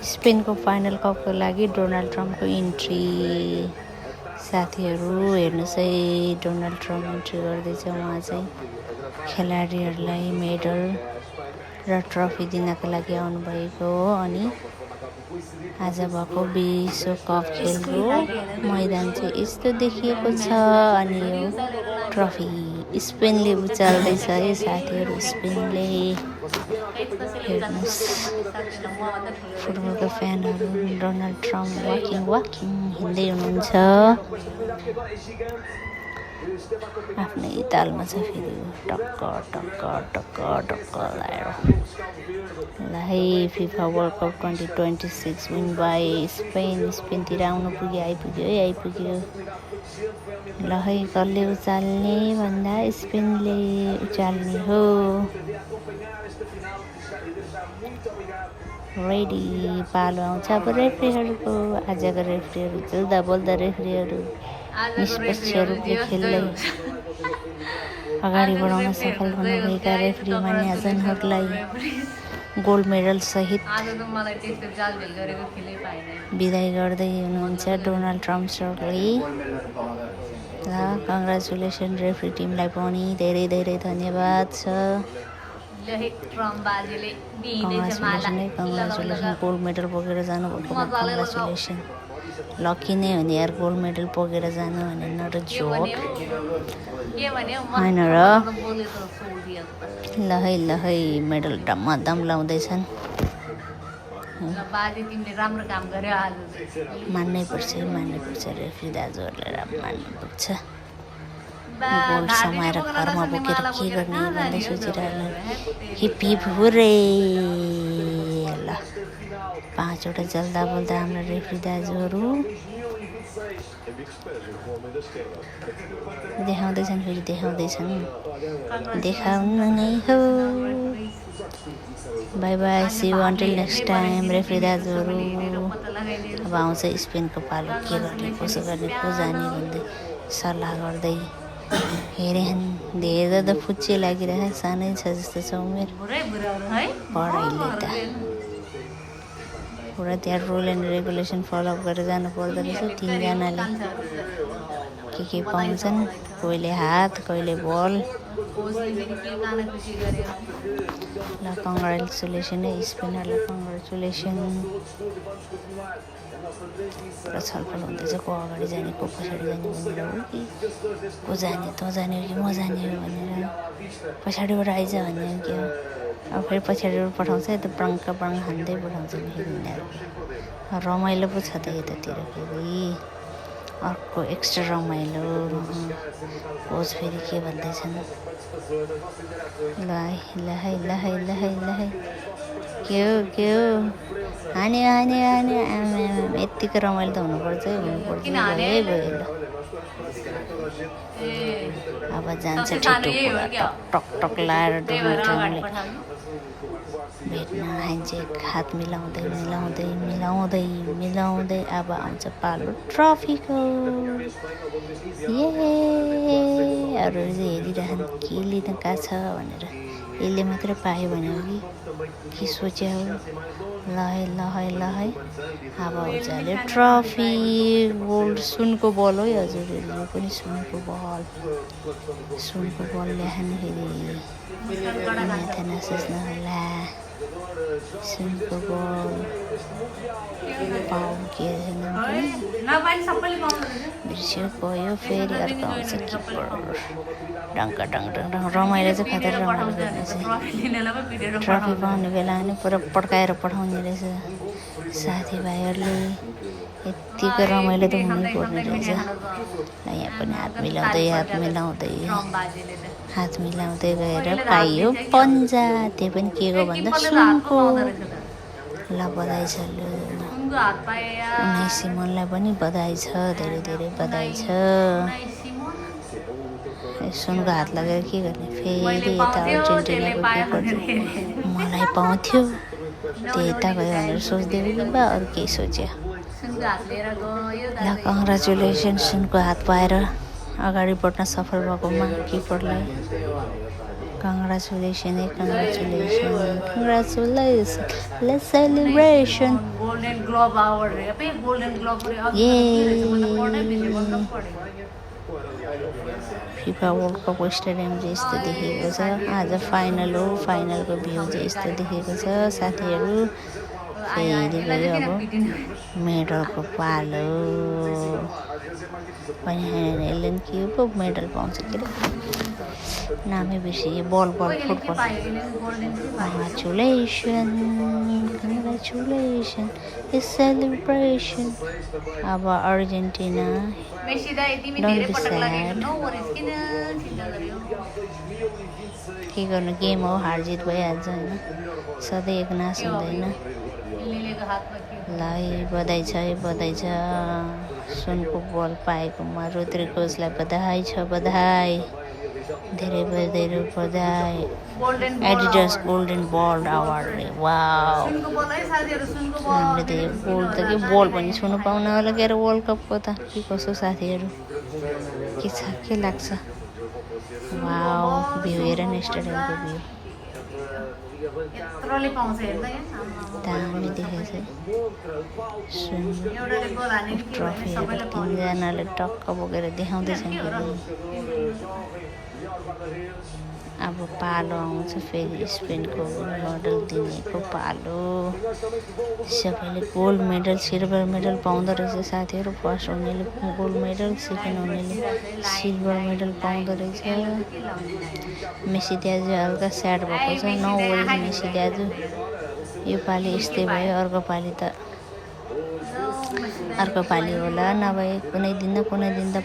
स्पेनको final कपको लागि Donald ट्रम्पको entry. साथीहरू हेर्नुहोस् है, डोनाल्ड ट्रम्प इन्ट्री गर्दैछ। उहाँ चाहिँ खेलाडीहरूलाई मेडल र ट्रफी दिनको लागि आउनुभएको हो। अनि आज भएको विश्वकप खेलको मैदान चाहिँ यस्तो देखिएको छ। अनि यो ट्रफी स्पेनले उचाल्दैछ है साथीहरू। स्पेनले हेर्नुहोस्, फुटबलको फ्यानहरू डोनाल्ड ट्रम्प वाकिङ हिँड्दै हुनुहुन्छ। आफ्नै तालमा छ फेरि टक्क टक्क टक्क टक्क लाएर। ल है, FIFA World Cup 2026 win by Spain. स्पेनतिर आइपुग्यो। ल है, कसले उचाल्ने भन्दा स्पेनले उचाल्ने हो। रेडी, पालो आउँछ अब रेफ्रीहरूको। आजको रेफ्रीहरू जुल्दा बोल्दा रेफ्रीहरू निष्पक्ष रूपले खेल्दै अगाडि बढाउन सफल हुनुभएका रेफ्री महाजनहरूलाई गोल्ड मेडल सहित बिदाई गर्दै हुनुहुन्छ डोनाल्ड ट्रम्प सरले। ल, कङ्ग्रेचुलेसन रेफ्री टिमलाई पनि धेरै धेरै धन्यवाद छ। कङ्ग्रेचुलेसन गोल्ड मेडल बोकेर जानुभएको। कङ्ग्रेचुलेसन, लकी नै हो नि यार, गोल्ड मेडल बोकेर जानु भने नट जोक होइन र। ल है, मेडल डम्मादम लाउँदैछन्। मान्नै पर्छ रेफ्री दाजुहरूले, मान्नुपर्छ। गोल्ड समाएर घरमा बोकेर के गर्ने भन्दै सोचिरहनु। हिप हुरे। ल, 5वटा जल्दा बोल्दा हाम्रा रेफ्री दाजुहरू देखाउँदैछन्। देखाउनु नै हो। Bye bye, see you until next time referee दाजुहरू। अब आउँछ स्पेनको पालो। के गर्ने, कसो गर्ने, को जाने भन्दै सल्लाह गर्दै हेरेन्। धेरै त फुच्चे लागिरहेको, सानै छ जस्तो छ उमेर। पढाइले त पुरा त्यहाँ रुल एन्ड रेगुलेसन फलोअप गरेर जानु पर्दो रहेछ। 3जनाले के पाउँछन्, कोहीले हात, कोहीले बल। ल, कङ्ग्रेचुलेसन है स्पेनरलाई, कङ्ग्रेचुलेसन। पुरा छलफल हुँदैछ, को अगाडि जाने, को पछाडि जाने भनेर हो कि को जाने, तँ जाने हो कि म जाने हो भनेर। पछाडिबाट आइज भन्ने हो कि अब फेरि पछाडिबाट पठाउँछ। यता प्रङ्क हान्दै पठाउँछ फेरि यिनीहरू। रमाइलो पो छ त यतातिर। फेरि अर्को एक्स्ट्रा रमाइलो। कोच फेरि के भन्दैछन्। ल है, के हो हाने यत्तिको रमाइलो त हुनुपर्छ है। भयो। अब जान्छ ठिटो कुरा, टक लाएर डोनाल्ड ट्रम्पले भेट्न ह्यान्डसेक, हात मिलाउँदै अब आउँछ पालो ट्रफीको। अरू चाहिँ हेरिरहन् के लिन कहाँ छ भनेर। यसले मात्रै पायो भने हो कि सोच्या हो। ल है, अब आउँछ अरे ट्रफी। गोल्ड सुनको बल हो हजुर, यो पनि सुनको बल ल्याउनु फेरि माथा नसोच्नु होला। सुनको बल पाउ के बिर्स्यो गयो। फेरि अर्को आउँछ किपर। डङ्क रमाइलो चाहिँ खतरा रमाइलो गर्ने चाहिँ। ट्रफी पाउने बेला पनि पुरा पड्काएर पठाउने रहेछ साथीभाइहरूले। यत्तिको रमाइलो त हुनुपर्ने रहेछ। ल, यहाँ पनि हात मिलाउँदै गएर पाइयो पन्जा। त्यो पनि के को भन्दा सुनको। ल, बधाई छ। 19 सिमनलाई पनि बधाई छ, धेरै बधाई छ। सुनको हात लगाएर के गर्ने। फेरि यता अर्जेन्टिनाको किपर मलाई पाउँथ्यो, त्यता गयो भनेर सोच्दै कि बा अरू केही सोच्यो। ल, कङ्ग्रेचुलेसन सुनको हात पाएर अगाडि बढ्न सफल भएकोमा किपरलाई। Congratulation. Let's celebration. Golden globe award रे पे गोल्डन ग्लोब रे ये पढ्दै बिर्से बन्द पढे फिफा वर्ल्ड कप स्टेडियम चाहिँ यस्तो देखेको छ आज फाइनल हो फाइनलको भ्यू चाहिँ यस्तो देखेको छ साथीहरू फेरि गयो अब मेडलको पालो पनि यसले के पो मेडल पाउँछ के अरे नामै बिर्सियो बल फुटबल कङ्ग्रेचुलेसन सेलिब्रेसन अब अर्जेन्टिना डोन्ट बी स्याड के गर्नु गेम हो हार जित भइहाल्छ होइन सधैँ एक नाश हुँदैन ल बधाई छ सुनको बल पाएकोमा रोद्री कोचलाई बधाई छ बधाई धेरै बधाई एडिडास गोल्डन बल अवार्ड रे वाउ हामीले त गोल्ड त के बल पनि छुनु पाउन होला के अरे वर्ल्ड कपको त के कसो साथीहरू के लाग्छ वाउ भ्यू हेर न स्टेडियमको भ्यू दामी देखेछ ट्रफीहरू तिनजनाले टक्क बोकेर देखाउँदैछन् अब पालो आउँछ फेरि स्पेनको मेडल दिनेको पालो सबैले गोल्ड मेडल सिल्भर मेडल पाउँदो रहेछ साथीहरू फर्स्ट हुनेले गोल्ड मेडल सेकेन्ड हुनेले सिल्भर मेडल पाउँदो रहेछ मेसी दाजु हल्का स्याड भएको छ नवरी मेसी दाजु यो पालि यस्तै भयो अर्को पालि होला नभए कुनै दिन त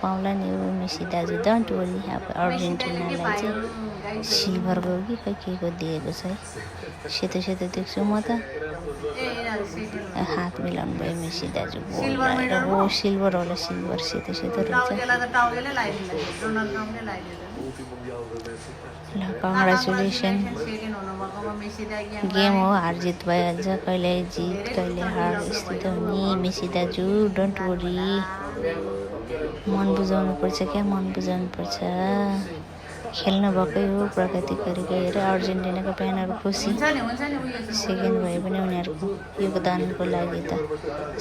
पाउला नि हो मेसी दाजु डोन्ट वरी अब अर्जेन्टिनालाई चाहिँ सिल्भरको कि खै के को दिएको छ है सेतो देख्छु म त हात मिलाउनु भयो मेसी दाजु हो सिल्भर होला सिल्भर सेतो रहेछ ल कङ्ग्रेचुलेसन गेम हो हार जित भइहाल्छ कहिले जित कहिले हार यस्तो त हुने मेसी दाजु डोन्ट वरी मन बुझाउनु पर्छ खेल्नु भएकै हो प्रगति गरेको हेर अर्जेन्टिनाको फ्यानहरू खुसी सेकेन्ड भए पनि उनीहरूको योगदानको लागि त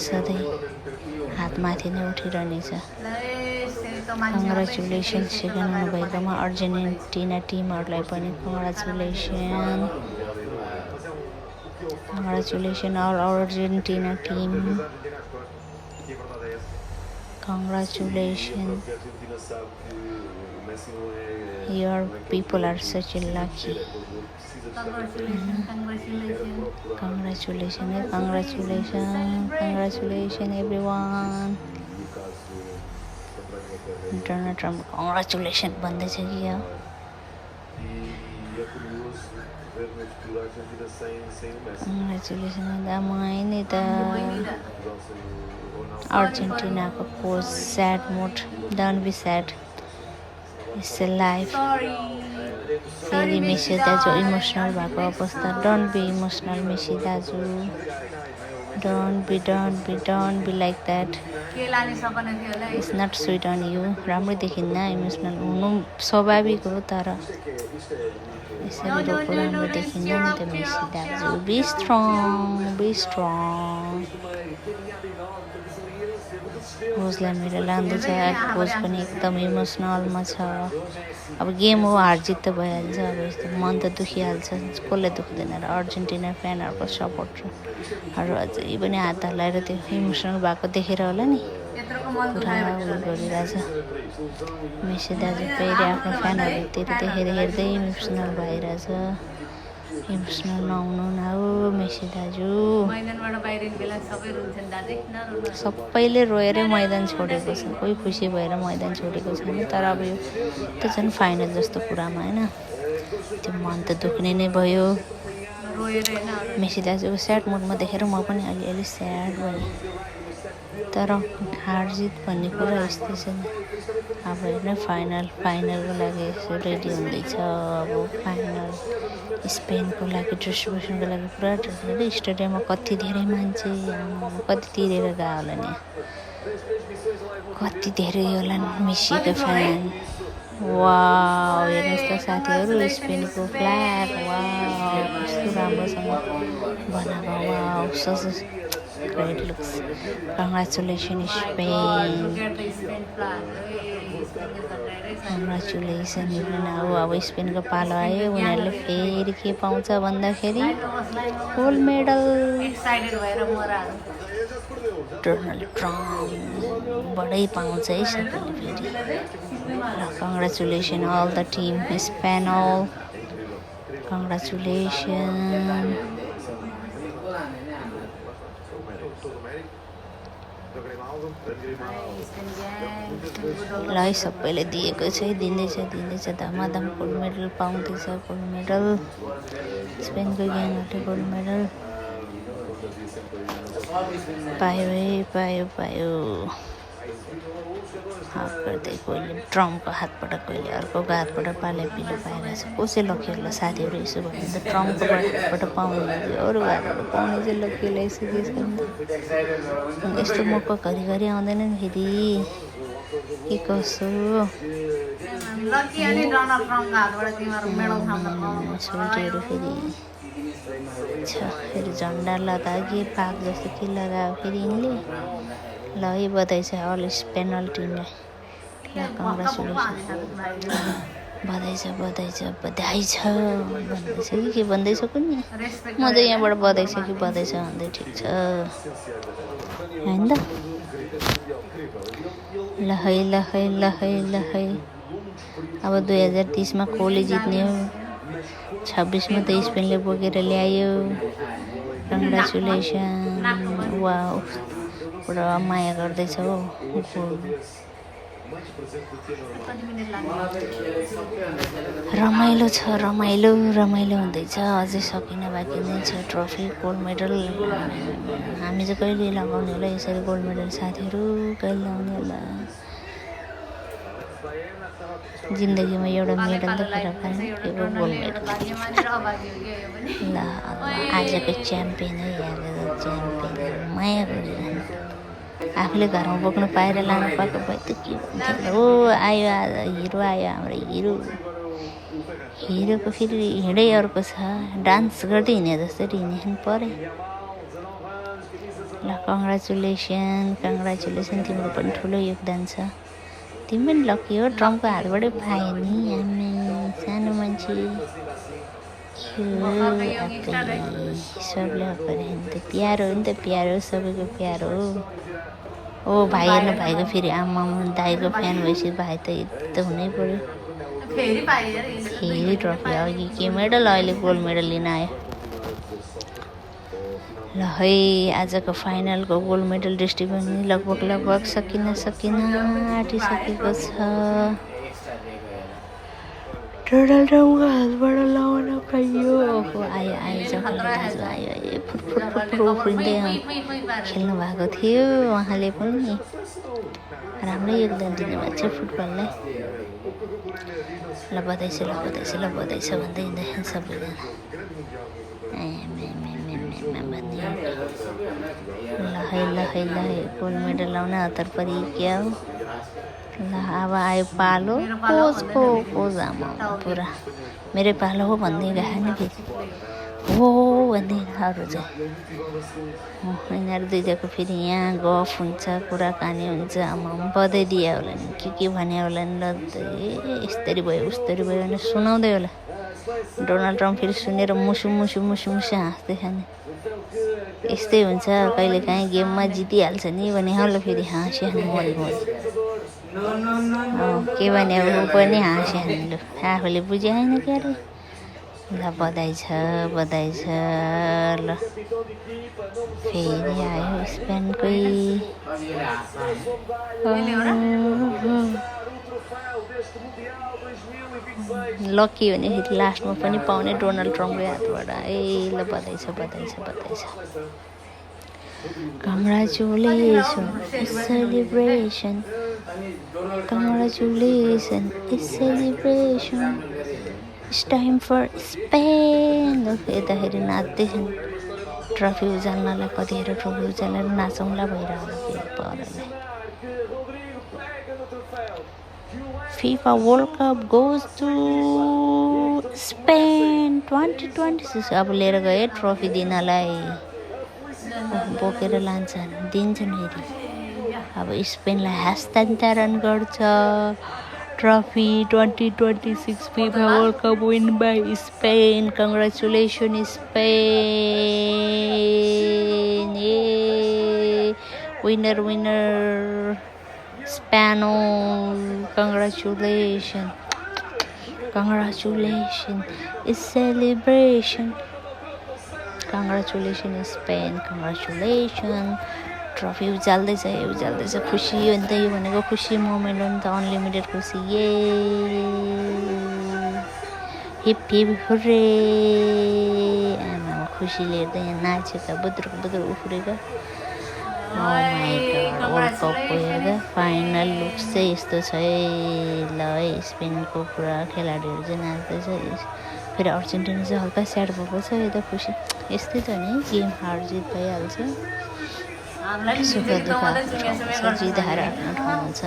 सधैँ हातमाथि नै उठिरहनेछ कङ्ग्रेचुलेसन सेकेन्ड हुनुभएकोमा अर्जेन्टिना टिमहरूलाई पनि congratulation all Argentina team congratulation your people are such a lucky congratulations everyone Donald Trump congratulations भन्दैछ कि यो congratulations मैले त अर्जेन्टिनाको coach sad mode don't be sad It's a life. फेरि मेसी दाजु इमोसनल भएको अवस्था डोन्ट बी इमोसनल मेसी दाजु don't be like that it's not sweet on you राम्रो देखिन्न इमोसनल हुनु स्वाभाविक हो तर यसरी रोको राम्रो देखिन्न नि त मेसी दाजु बी स्ट्रङ कोचलाई मेरो लाँदैछ कोच पनि एकदम इमोसनलमा छ अब गेम हो हार जित त भइहाल्छ अब यस्तो मन त दुखिहाल्छ कसलाई दुख्दैन र अर्जेन्टिना फ्यानहरूको सपोर्टरहरू अझै पनि हात हल्लाएर त्यो इमोसनल भएको देखेर होला नि पुरा उयो गरिरहेछ मेसी दाजु फेरि आफ्नो फ्यानहरूतिर देखेर हेर्दै इमोसनल भइरहेछ इमोसनल नहुनु न हो मेसी दाजु सबैले रोएरै मैदान छोडेको छ कोही खुसी भएर मैदान छोडेको छैन तर अब यो त झन् फाइनल जस्तो कुरामा होइन त्यो मन त दुख्ने नै भयो मेसी दाजुको स्याड मुडमा देखेर म पनि अलिअलि स्याड भएँ तर हार जित भन्ने कुरा यस्तै छ नि अब हेर्न फाइनलको लागि यसो रेडी हुँदैछ अब फाइनल स्पेनको लागि डिस्ट्रिब्युसनको लागि पुरा स्टेडियममा कति धेरै मान्छे कति तिरेर गयो होला नि कति धेरै होला मेसीको फ्यान वाउ हेर्नुहोस् त साथीहरू स्पेनको फ्ल्याग वाउ कस्तो राम्रोसँग बनाएको wow great looks. Congratulations, Spain. Get the Spain flag. Congratulations. अब स्पेनको पालो आयो, उनीहरूले फेरि के पाउँछ भन्दाखेरि गोल्ड मेडल। एक्साइटेड भएर मराहरू डोनाल्ड ट्रम्पबाटै पाउँछ है सबैले फेरि। ल congratulation all the team Spain all congratulation. ल है सबैले दिएको छ है, दिँदैछ धमाधम गोल्ड मेडल पाउँदैछ। गोल्ड मेडल स्पेनको ग्याङहरूले गोल्ड मेडल पायो है, पायो। हात गर्दै कोहीले ट्रम्पको हातबाट, कोहीले अर्कोको हातबाट पाले पिलो पाइरहेछ। कसै लक्ष्य होला साथीहरू यसो भयो भने त ट्रम्पको हातबाट पाउने, अरू हातबाट पाउने चाहिँ लक्ष्यलाई यसो केस गर्नु यस्तो मौका घरिघरि आउँदैन नि फेरि। के कसो सोल्टीहरू फेरि छ, फेरि झन्डा लगाए पाक जस्तो के लगायो फेरि यिनले। ल है बधाई छ अल स्पेनल टिमलाई। ल कङ्ग्रेचुलेसन, बधाई छ भन्दैछ कि के भन्दैछ कुन्नी। म चाहिँ यहाँबाट बधाई छ कि बधाई छ भन्दै ठिक छ होइन त। ल है अब 2030मा कोहली जित्ने हो, 26मा त स्पेनले बोकेर ल्यायो। कङ्ग्रेचुलेसन। वाउ पुरा माया गर्दैछ हो। रमाइलो छ, रमाइलो हुँदैछ। अझै सकिन बाँकी नै छ ट्रफी गोल्ड मेडल। हामी चाहिँ कहिले लगाउने होला यसरी गोल्ड मेडल साथीहरू, कहिले लगाउने होला। जिन्दगीमा एउटा मेडल त पुरा पाएन, के को गोल्ड मेडल। ल आजको च्याम्पियन है, आजको च्याम्पियन माया गरिरहनु। आफूले घरमा बोक्नु पाएर लानु पाएको भए त के हुन्थ्यो। हो आयो आज हिरो आयो, हाम्रो हिरोको फेरि हिँडै अर्को छ, डान्स गर्दै हिँडे जसरी हिँड्नु पऱ्यो। ल कङ्ग्रेचुलेसन, तिम्रो पनि ठुलो योगदान छ। तिमी पनि लकी हो, ट्रम्पको हातबाटै पायो नि। हामी सानो मान्छे सबले अगाडि त प्यारो हो नि त, प्यारो सबैको प्यारो हो। ओ भाइ हेर्नु, भाइको फेरि आमा दाइको फ्यान भएपछि भाइ त यस्तो हुनै पऱ्यो। फेरि ट्रफी अघि के मेडल, अहिले गोल्ड मेडल लिन आयो। ल है आजको फाइनलको गोल्ड मेडल डिस्ट्रिब्युसन लगभग सकिन आँटिसकेको छ। डोनाल्ड ट्रम्पको हातबाट लाउन पाइयो। आयो जग्गा दाजु आयो फुट उफ्रिँदै खेल्नु भएको थियो। उहाँले पनि राम्रै योगदान दिनुभएको छ फुटबललाई। ल बधाई छ भन्दै हिँड्दैन सबैजना। ल है गोल्ड मेडल लाउन हतार परि क्या हो। ल अब आयो पालो कोच आमा पुरा मेरै पालो हो भन्दै गयो नि फेरि हो भन्दै अरू चाहिँ यिनीहरू दुईजनाको फेरि यहाँ गफ हुन्छ, कुराकानी हुन्छ। आमा बधाई दिए होला नि के भने होला नि, ल यस्तरी भयो उस्तरी भयो भने सुनाउँदै होला। डोनाल्ड ट्रम्प फेरि सुनेर मुसु हाँस्दै खाने। यस्तै हुन्छ कहिलेकाहीँ गेममा जितिहाल्छ नि भने होला फेरि हाँसिहाल्नु मरि के भने ऊ पनि हाँसिहाल्नु आफूले बुझे होइन क्या अरे। ल बधाई छ ल फेरि आयो स्पेनकै लकी भने फेरि लास्टमा पनि पाउने डोनाल्ड ट्रम्पकै हातबाट। ए ल बधाई छ Congratulations, it's celebration. Congratulations, it's celebration. It's time for Spain. यताखेरि नाच्दै छन् ट्रफी उचाल्नलाई, कतिखेर ट्रफी उचालेर नाचौँला भइरहेको थियो परले। FIFA World Cup goes to Spain 2026। अब लिएर गए ट्रफी दिनलाई। बोकेर लान्छन्, दिन्छन् फेरि। अब स्पेनलाई हस्तान्तरण गर्छ trophy 2026 FIFA World Cup win by Spain. Congratulations Spain. Yay. Winner Spain. Congratulations. It's celebration. Congratulations Spain. Congratulations. Trophy उचाल्दैछ खुसी हो नि त, यो भनेको खुसी मोमेन्ट हो नि त, अनलिमिटेड खुसी। ये हिप हिप हुर्रे। आमामा खुसीले हेर्दा यहाँ नाचेका बुद्रुक उफ्रेका। वर्ल्ड कपको हेर्दा फाइनल लुक्स चाहिँ यस्तो छ है। ल है, स्पेनको पुरा खेलाडीहरू चाहिँ नाच्दैछ, फेरि अर्जेन्टिना चाहिँ हल्का स्याड भएको छ। यो त खुसी यस्तै त नि, गेम हार जित भइहाल्छ, सुख दुःख जित हार आफ्नो ठाउँ हुन्छ।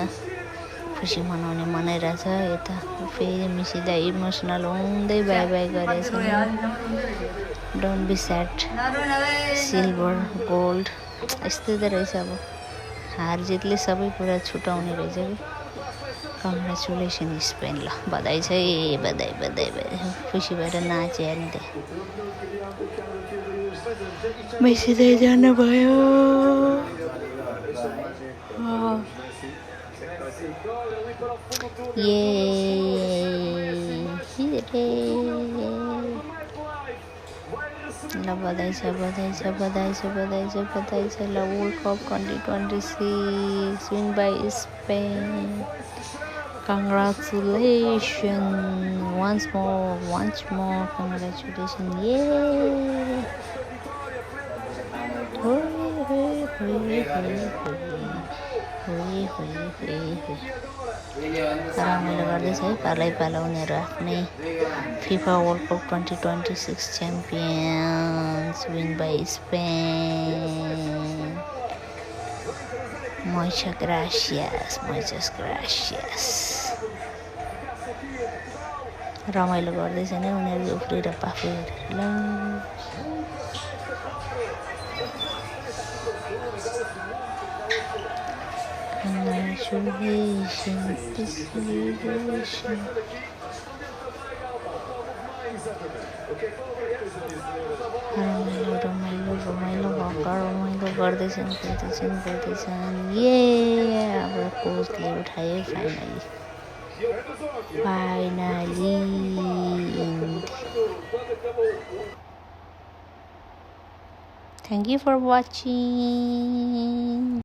खुसी मनाउने मनाइरहेछ। यता फेरि मिसीलाई इमोसनल हुँदै बाई बाई गरेछ। Don't be sad, silver gold यस्तै त रहेछ। अब हार जितले सबै कुरा छुटाउने रहेछ कि। Congratulation Spain. ल बधाई छ है, बधाई। खुसी भएर नाचे नि त। मेसी चाहिँ जानुभयो। ल बधाई छ। ल world Cup 2026 win by Spain. Congratulations once more. Congratulations. Yay. रमाइलो गर्दैछ है पालो उनीहरू आफ्नै FIFA World Cup 2026 champions win by Spain. Muchas gracias. रमाइलो गर्दैछ नि उनीहरू उफ्रेर पाफे गरेर। ल रमाइलो गर्दैछन्। ये अब कोचले उठायो finally. Thank you for watching.